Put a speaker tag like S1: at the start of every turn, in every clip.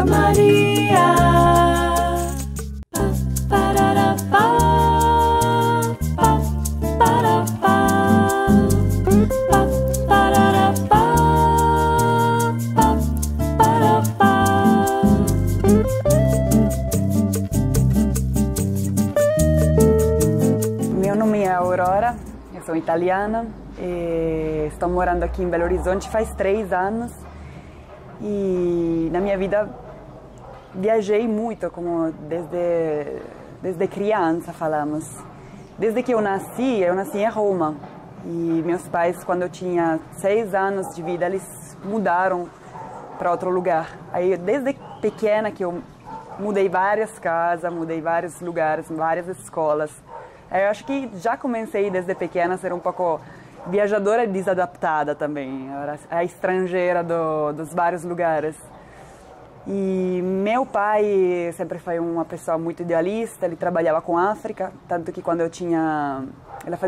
S1: Maria.
S2: Meu nome é Aurora, eu sou italiana e estou morando aqui em Belo Horizonte faz 3 anos. E na minha vida viajei muito, como desde criança, falamos. Desde que eu nasci em Roma. E meus pais, quando eu tinha 6 anos de vida, eles mudaram para outro lugar. Aí, desde pequena que eu mudei várias casas, mudei vários lugares, várias escolas. Aí, eu acho que já comecei desde pequena a ser um pouco viajadora e desadaptada também, a estrangeira dos vários lugares. E meu pai sempre foi uma pessoa muito idealista, ele trabalhava com a África, tanto que quando eu tinha...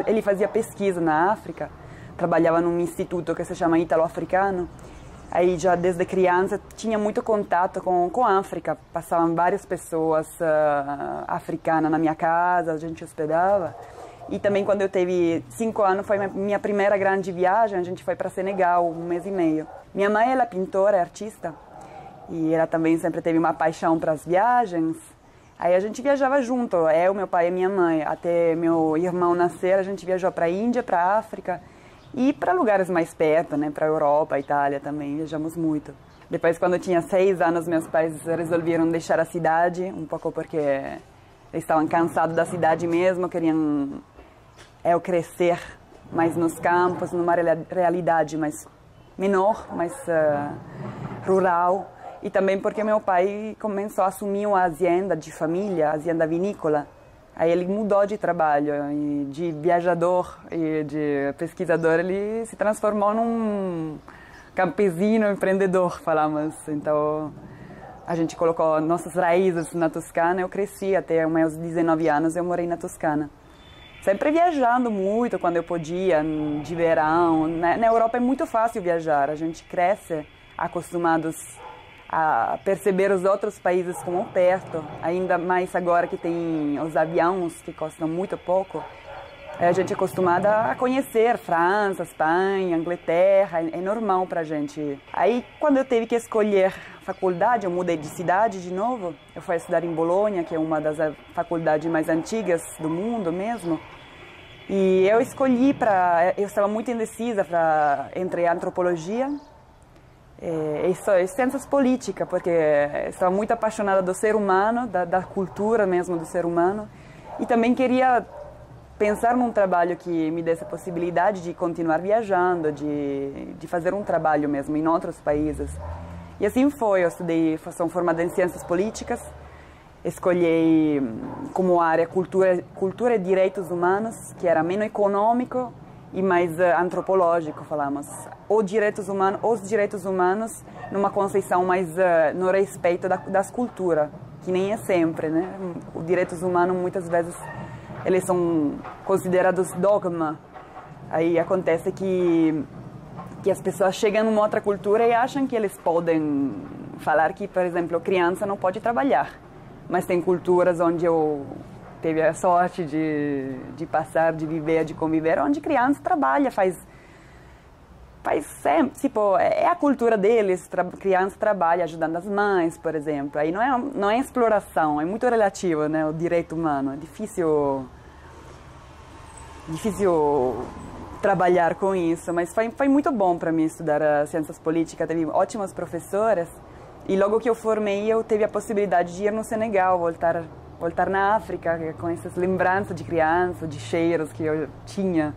S2: Ele fazia pesquisa na África, trabalhava num instituto que se chama Ítalo-Africano. Aí já desde criança tinha muito contato com a África, passavam várias pessoas africanas na minha casa, a gente hospedava. E também quando eu tive 5 anos, foi minha primeira grande viagem, a gente foi para Senegal, 1 mês e meio. Minha mãe, ela é pintora, é artista, e ela também sempre teve uma paixão para as viagens. Aí a gente viajava junto, eu, meu pai e minha mãe. Até meu irmão nascer, a gente viajou para a Índia, para a África e para lugares mais perto, né, para a Europa, Itália também, viajamos muito. Depois, quando eu tinha 6 anos, meus pais resolveram deixar a cidade, um pouco porque eles estavam cansados da cidade mesmo, queriam eu crescer mais nos campos, numa realidade mais menor, mais rural. E também porque meu pai começou a assumir uma fazenda de família, fazenda vinícola. Aí ele mudou de trabalho, e de viajador e de pesquisador ele se transformou num campesino empreendedor, falamos. Então a gente colocou nossas raízes na Toscana. Eu cresci até os meus 19 anos, eu morei na Toscana. Sempre viajando muito quando eu podia, de verão. Na Europa é muito fácil viajar, a gente cresce acostumados a perceber os outros países como perto, ainda mais agora que tem os aviões que custam muito pouco. A gente é acostumada a conhecer França, Espanha, Inglaterra, é normal pra gente. Aí quando eu tive que escolher faculdade, eu mudei de cidade de novo, eu fui estudar em Bolonha, que é uma das faculdades mais antigas do mundo mesmo. E eu escolhi eu estava muito indecisa entre antropologia e ciências políticas, porque eu estava muito apaixonada do ser humano, da cultura mesmo do ser humano, e também queria pensar num trabalho que me desse a possibilidade de continuar viajando, de fazer um trabalho mesmo em outros países. E assim foi, eu sou formada em ciências políticas, escolhi como área cultura e direitos humanos, que era menos econômico e mais antropológico, falamos. Os direitos humanos numa concepção mais no respeito das culturas, que nem é sempre, né? Os direitos humanos muitas vezes eles são considerados dogma. Aí acontece que as pessoas chegam numa outra cultura e acham que eles podem falar que, por exemplo, criança não pode trabalhar. Mas tem culturas onde eu tive a sorte de passar, de viver, de conviver, onde criança trabalha, faz sempre, tipo, é a cultura deles, criança trabalha ajudando as mães, por exemplo. Aí não é exploração, é muito relativo, né, o direito humano. É difícil trabalhar com isso, mas foi muito bom para mim estudar ciências políticas, teve ótimas professoras. E logo que eu formei, eu tive a possibilidade de ir no Senegal, voltar na África, com essas lembranças de criança, de cheiros que eu tinha.